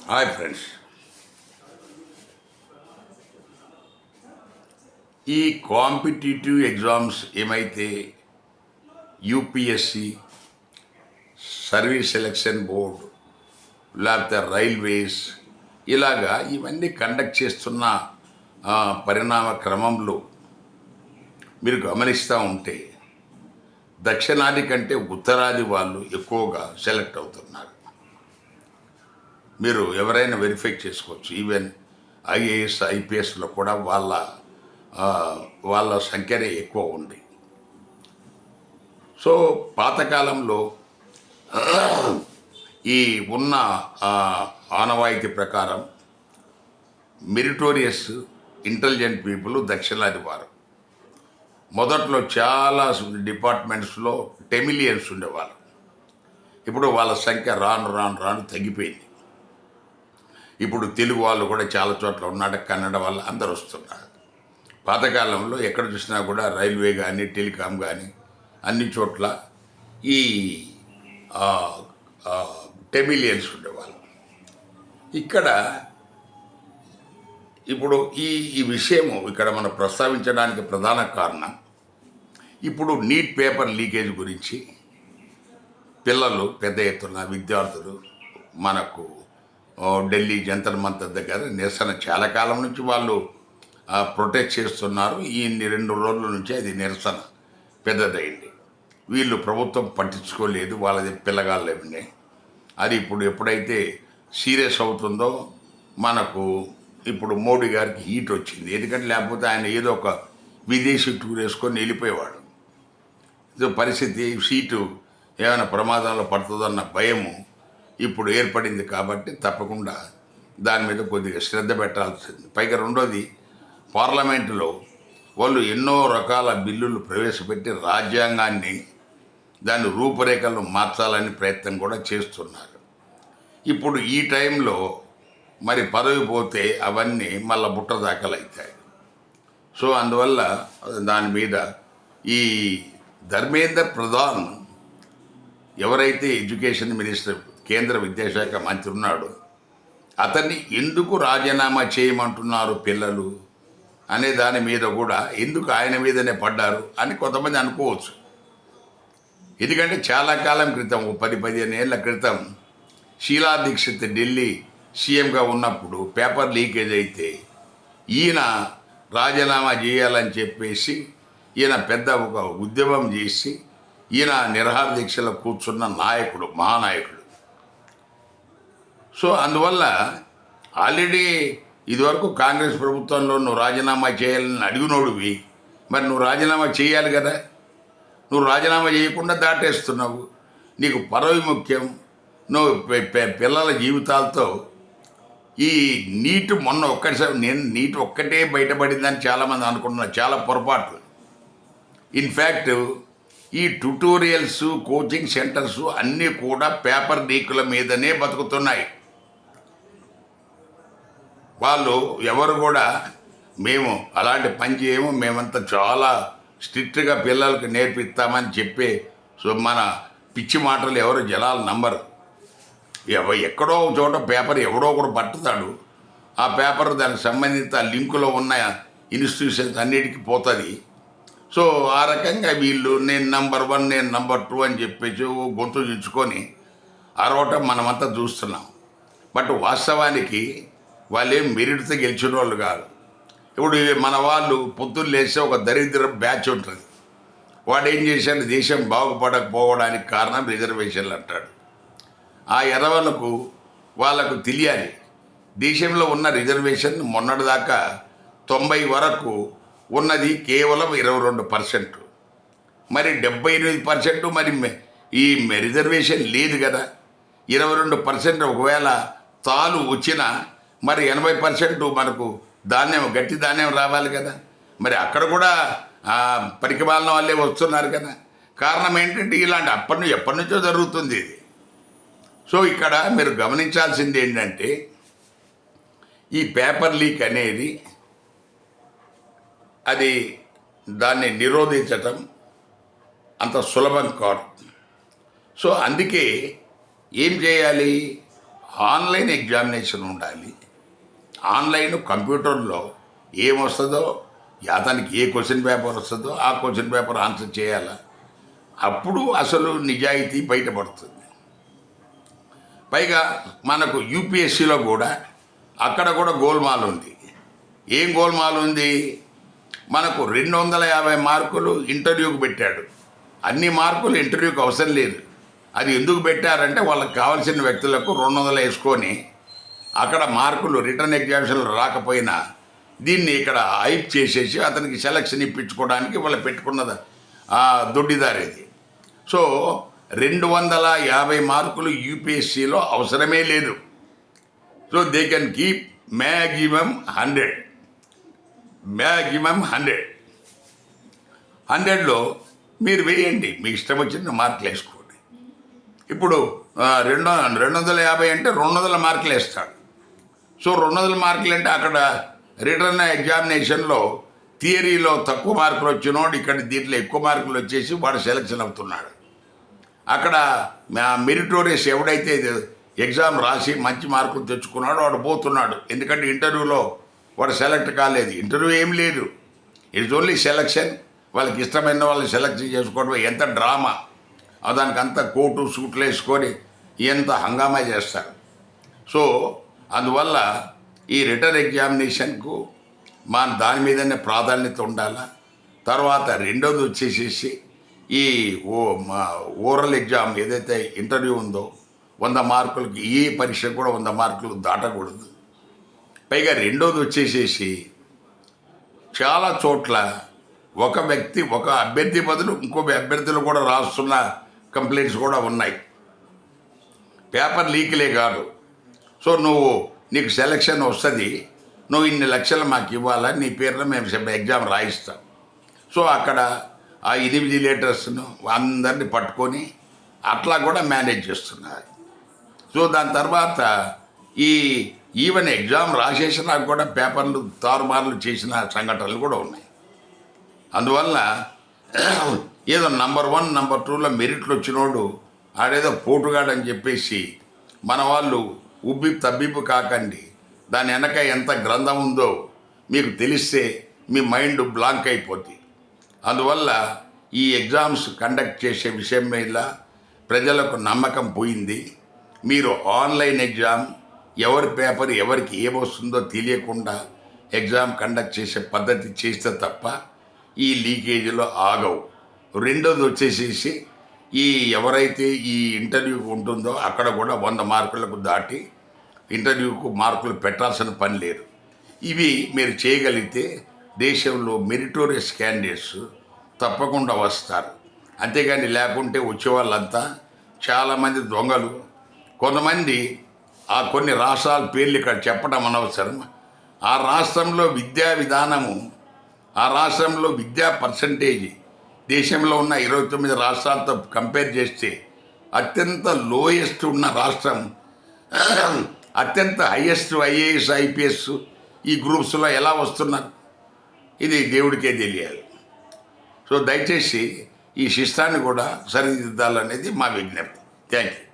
Hi friends, ఈ competitive exams ఏమైతే UPSC, service selection board, లేకపోతే రైల్వేస్ ఇలాగా ఇవన్నీ కండక్ట్ చేస్తున్న పరిణామ క్రమంలో మీరు గమనిస్తూ ఉంటే దక్షిణాది కంటే ఉత్తరాది వాళ్ళు ఎక్కువగా సెలెక్ట్ అవుతున్నారు. మీరు ఎవరైనా వెరిఫై చేసుకోవచ్చు. ఈవెన్ ఐఏఎస్, ఐపీఎస్లో కూడా వాళ్ళ సంఖ్యనే ఎక్కువ ఉంది. సో పాతకాలంలో ఈ ఉన్న ఆనవాయితీ ప్రకారం మెరిటోరియస్ ఇంటెలిజెంట్ పీపుల్ దక్షిణాది వారు. మొదట్లో చాలా డిపార్ట్మెంట్స్లో టెమిలియన్స్ ఉండేవాళ్ళు. ఇప్పుడు వాళ్ళ సంఖ్య రాను రాను రాను తగ్గిపోయింది. ఇప్పుడు తెలుగు వాళ్ళు కూడా చాలా చోట్ల ఉన్నాడు, కన్నడ వాళ్ళు అందరు వస్తున్నారు. పాతకాలంలో ఎక్కడ చూసినా కూడా రైల్వే కానీ టెలికాం కానీ అన్ని చోట్ల ఈ టెమిలియన్స్ ఉండేవాళ్ళు. ఇక్కడ ఇప్పుడు ఈ విషయము ఇక్కడ మనం ప్రస్తావించడానికి ప్రధాన కారణం ఇప్పుడు నీట్ పేపర్ లీకేజ్ గురించి పిల్లలు పెద్ద ఎత్తున విద్యార్థులు మనకు ఢిల్లీ జంతర్ మంతర్ దగ్గర నిరసన చాలా కాలం నుంచి వాళ్ళు ప్రొటెస్ట్ చేస్తున్నారు. ఈ 2 రోజుల నుంచి అది నిరసన పెద్దదైంది. వీళ్ళు ప్రభుత్వం పట్టించుకోలేదు, వాళ్ళది పిల్లగాళ్ళు ఉన్నాయి. అది ఇప్పుడు ఎప్పుడైతే సీరియస్ అవుతుందో మనకు ఇప్పుడు మోడీ గారికి హీట్ వచ్చింది. ఎందుకంటే లేకపోతే ఆయన ఏదో ఒక విదేశీ టూర్ వేసుకొని వెళ్ళిపోయేవాడు. ఇది పరిస్థితి, సీటు ఏమైనా ప్రమాదంలో పడుతుందన్న భయము ఇప్పుడు ఏర్పడింది. కాబట్టి తప్పకుండా దాని మీద కొద్దిగా శ్రద్ధ పెట్టాల్సింది. పైగా రెండోది, పార్లమెంటులో వాళ్ళు ఎన్నో రకాల బిల్లులు ప్రవేశపెట్టి రాజ్యాంగాన్ని దాని రూపురేఖలను మార్చాలని ప్రయత్నం కూడా చేస్తున్నారు. ఇప్పుడు ఈ టైంలో మరి పదవి పోతే అవన్నీ మళ్ళీ బుట్ట దాఖలవుతాయి. సో అందువల్ల దాని మీద ఈ ధర్మేంద్ర ప్రధాన్ ఎవరైతే ఎడ్యుకేషన్ మినిస్టర్, కేంద్ర విద్యాశాఖ మంత్రి ఉన్నాడో అతన్ని ఎందుకు రాజీనామా చేయమంటున్నారు పిల్లలు అనే దాని మీద కూడా ఎందుకు ఆయన మీదనే పడ్డారు అని కొంతమంది అనుకోవచ్చు. ఎందుకంటే చాలా కాలం క్రితం 10-15 ఏళ్ళ క్రితం షీలా దీక్షిత్ ఢిల్లీ సీఎంగా ఉన్నప్పుడు పేపర్ లీకేజ్ అయితే ఈయన రాజీనామా చేయాలని చెప్పేసి ఈయన పెద్ద ఒక ఉద్యమం చేసి ఈయన నిరహార దీక్షలో కూర్చున్న నాయకుడు, మహానాయకుడు. సో అందువల్ల ఆల్రెడీ ఇదివరకు కాంగ్రెస్ ప్రభుత్వంలో నువ్వు రాజీనామా చేయాలని అడిగినోడివి, మరి నువ్వు రాజీనామా చేయాలి కదా. నువ్వు రాజీనామా చేయకుండా దాటేస్తున్నావు. నీకు పదవి ముఖ్యం. నువ్వు పిల్లల జీవితాలతో ఈ నీట్ మొన్న నేను నీట్ ఒక్కటే బయటపడిందని చాలామంది అనుకుంటున్నారు. చాలా పొరపాట్లు. ఇన్ఫ్యాక్ట్ ఈ ట్యుటోరియల్స్, కోచింగ్ సెంటర్స్ అన్నీ కూడా పేపర్ లీకుల మీదనే బతుకుతున్నాయి. వాళ్ళు ఎవరు కూడా మేము అలాంటి పని చేయము, మేమంతా చాలా స్ట్రిక్ట్గా పిల్లలకు నేర్పిస్తామని చెప్పే మన పిచ్చి మాటలు ఎవరు జనాలు నమ్మరు. ఎక్కడో చోట పేపర్ ఎవడో ఒకడు పట్టుతాడు. ఆ పేపర్ దానికి సంబంధిత లింకులో ఉన్న ఇన్స్టిట్యూషన్స్ అన్నిటికీ పోతుంది. సో ఆ రకంగా వీళ్ళు నేను నెంబర్ 1, నేను నెంబర్ 2 అని చెప్పేసి గొంతు చుచ్చుకొని అరవటం మనమంతా చూస్తున్నాం. బట్ వాస్తవానికి వాళ్ళేం మెరిట్తో గెలిచిన వాళ్ళు కాదు. ఇప్పుడు మన వాళ్ళు పొద్దున్న లేస్తే ఒక దరిద్ర బ్యాచ్ ఉంటుంది. వాడు ఏం చేశాడు, దేశం బాగుపడకపోవడానికి కారణం రిజర్వేషన్లు అంటాడు. ఆ ఎర్రవలకు వాళ్ళకు తెలియాలి, దేశంలో ఉన్న రిజర్వేషన్ మొన్నటిదాకా 90 వరకు ఉన్నది కేవలం 22%. మరి 78% మరి ఈ రిజర్వేషన్ లేదు కదా. 22% ఒకవేళ తాలు వచ్చినా మరి 80% మనకు ధాన్యం, గట్టి ధాన్యం రావాలి కదా. మరి అక్కడ కూడా పరికమాలిన వాళ్ళే వస్తున్నారు కదా. కారణం ఏంటంటే ఇలాంటి ఎప్పటి నుంచో జరుగుతుంది ఇది. సో ఇక్కడ మీరు గమనించాల్సింది ఏంటంటే ఈ పేపర్ లీక్ అనేది అది దాన్ని నిరోధించటం అంత సులభం కాదు. సో అందుకే ఏం చేయాలి, ఆన్లైన్ ఎగ్జామినేషన్ ఉండాలి. ఆన్లైన్ కంప్యూటర్లో ఏమొస్తుందో, అతనికి ఏ క్వశ్చన్ పేపర్ వస్తుందో ఆ క్వశ్చన్ పేపర్ ఆన్సర్ చేయాలా. అప్పుడు అసలు నిజాయితీ బయటపడుతుంది. పైగా మనకు యూపీఎస్సీలో కూడా అక్కడ కూడా గోల్మాల్ ఉంది. ఏం గోల్మాల్ ఉంది? మనకు 250 మార్కులు ఇంటర్వ్యూకి పెట్టాడు. అన్ని మార్కులు ఇంటర్వ్యూకి అవసరం లేదు. అది ఎందుకు పెట్టారంటే వాళ్ళకి కావాల్సిన వ్యక్తులకు 200 వేసుకొని అక్కడ మార్కులు రిటర్న్ ఎగ్జామినేషన్లు రాకపోయినా దీన్ని ఇక్కడ హైప్ చేసేసి అతనికి సెలక్షన్ ఇప్పించుకోవడానికి వాళ్ళు పెట్టుకున్నది దొడ్డిదారేది. సో 250 మార్కులు యూపీఎస్సీలో అవసరమే లేదు. So they can keep maximum 100లో మీరు వేయండి, మీకు ఇష్టం వచ్చిన మార్కులు వేసుకోండి. ఇప్పుడు 250 అంటే 200 మార్కులు వేస్తాడు. సో 200 మార్కులు అంటే అక్కడ రిటర్న్ ఎగ్జామినేషన్లో థియరీలో తక్కువ మార్కులు వచ్చినోడు ఇక్కడ దీంట్లో ఎక్కువ మార్కులు వచ్చేసి వాడు సెలక్షన్ అవుతున్నాడు. అక్కడ మెరిటోరియస్ ఎవడైతే ఎగ్జామ్ రాసి మంచి మార్కులు తెచ్చుకున్నాడో వాడు పోతున్నాడు. ఎందుకంటే ఇంటర్వ్యూలో వాడు సెలెక్ట్ కాలేదు. ఇంటర్వ్యూ ఏం లేదు, ఇట్స్ ఓన్లీ సెలక్షన్. వాళ్ళకి ఇష్టమైన వాళ్ళు సెలక్షన్ చేసుకోవడం ఎంత డ్రామా, దానికి అంత కోటు సూట్లు వేసుకొని ఎంత హంగామా చేస్తారు. సో అందువల్ల ఈ రిటర్న్ ఎగ్జామినేషన్కు దాని మీదనే ప్రాధాన్యత ఉండాలా. తర్వాత రెండోది వచ్చేసేసి ఈ ఓరల్ ఎగ్జామ్ ఏదైతే ఇంటర్వ్యూ ఉందో 100 మార్కులకి ఈ పరీక్ష కూడా 100 మార్కులు దాటకూడదు. పైగా రెండోది వచ్చేసేసి చాలా చోట్ల ఒక అభ్యర్థి బదులు ఇంకో అభ్యర్థులు కూడా రాస్తున్న కంప్లైంట్స్ కూడా ఉన్నాయి. పేపర్ లీక్లే కాదు. సో నీకు సెలక్షన్ వస్తుంది, నువ్వు ఇన్ని లక్షలు మాకు ఇవ్వాలా, నీ పేరున మేము ఎగ్జామ్ రాయిస్తాం. సో అక్కడ ఆ ఇన్విజిలేటర్స్ను అందరినీ పట్టుకొని అట్లా కూడా మేనేజ్ చేస్తున్నారు. సో దాని తర్వాత ఈవెన్ ఎగ్జామ్ రాసేసినా కూడా పేపర్లు తారుమార్లు చేసిన సంఘటనలు కూడా ఉన్నాయి. అందువల్ల ఏదో నంబర్ 1 నంబర్ 2లో మెరిట్లు వచ్చినోడు ఆడేదో పోటుగాడని చెప్పేసి మన వాళ్ళు తబ్బిబ్బు కాకండి. దాని వెనక ఎంత గ్రంథం ఉందో మీకు తెలిస్తే మీ మైండ్ బ్లాంక్ అయిపోద్ది. అందువల్ల ఈ ఎగ్జామ్స్ కండక్ట్ చేసే విషయం మీద ప్రజలకు నమ్మకం పోయింది. మీరు ఆన్లైన్ ఎగ్జామ్ ఎవరి పేపర్ ఎవరికి ఏమొస్తుందో తెలియకుండా ఎగ్జామ్ కండక్ట్ చేసే పద్ధతి చేస్తే తప్ప ఈ లీకేజీలో ఆగవు. రెండోది వచ్చేసేసి ఎవరైతే ఈ ఇంటర్వ్యూ ఉంటుందో అక్కడ కూడా 100 మార్కులకు దాటి ఇంటర్వ్యూకు మార్కులు పెట్టాల్సిన పని లేదు. ఇవి మీరు చేయగలిగితే దేశంలో మెరిటోరియస్ క్యాండిడేట్స్ తప్పకుండా వస్తారు. అంతేగాని లేకుంటే వచ్చేవాళ్ళంతా చాలామంది దొంగలు. కొంతమంది కొన్ని రాష్ట్రాల పేర్లు ఇక్కడ చెప్పడం అనవసరం. ఆ రాష్ట్రంలో విద్యా విధానము, ఆ రాష్ట్రంలో విద్యా పర్సంటేజ్ దేశంలో ఉన్న 29 రాష్ట్రాలతో కంపేర్ చేస్తే అత్యంత లోయెస్ట్ ఉన్న రాష్ట్రం అత్యంత హైయెస్ట్ ఐఏఎస్ ఐపీఎస్ ఈ గ్రూప్స్లో ఎలా వస్తున్నారు, ఇది దేవుడికే తెలియాలి. సో దయచేసి ఈ శిష్టాన్ని కూడా సరిదిద్దాలనేది మా విజ్ఞప్తి. Thank you.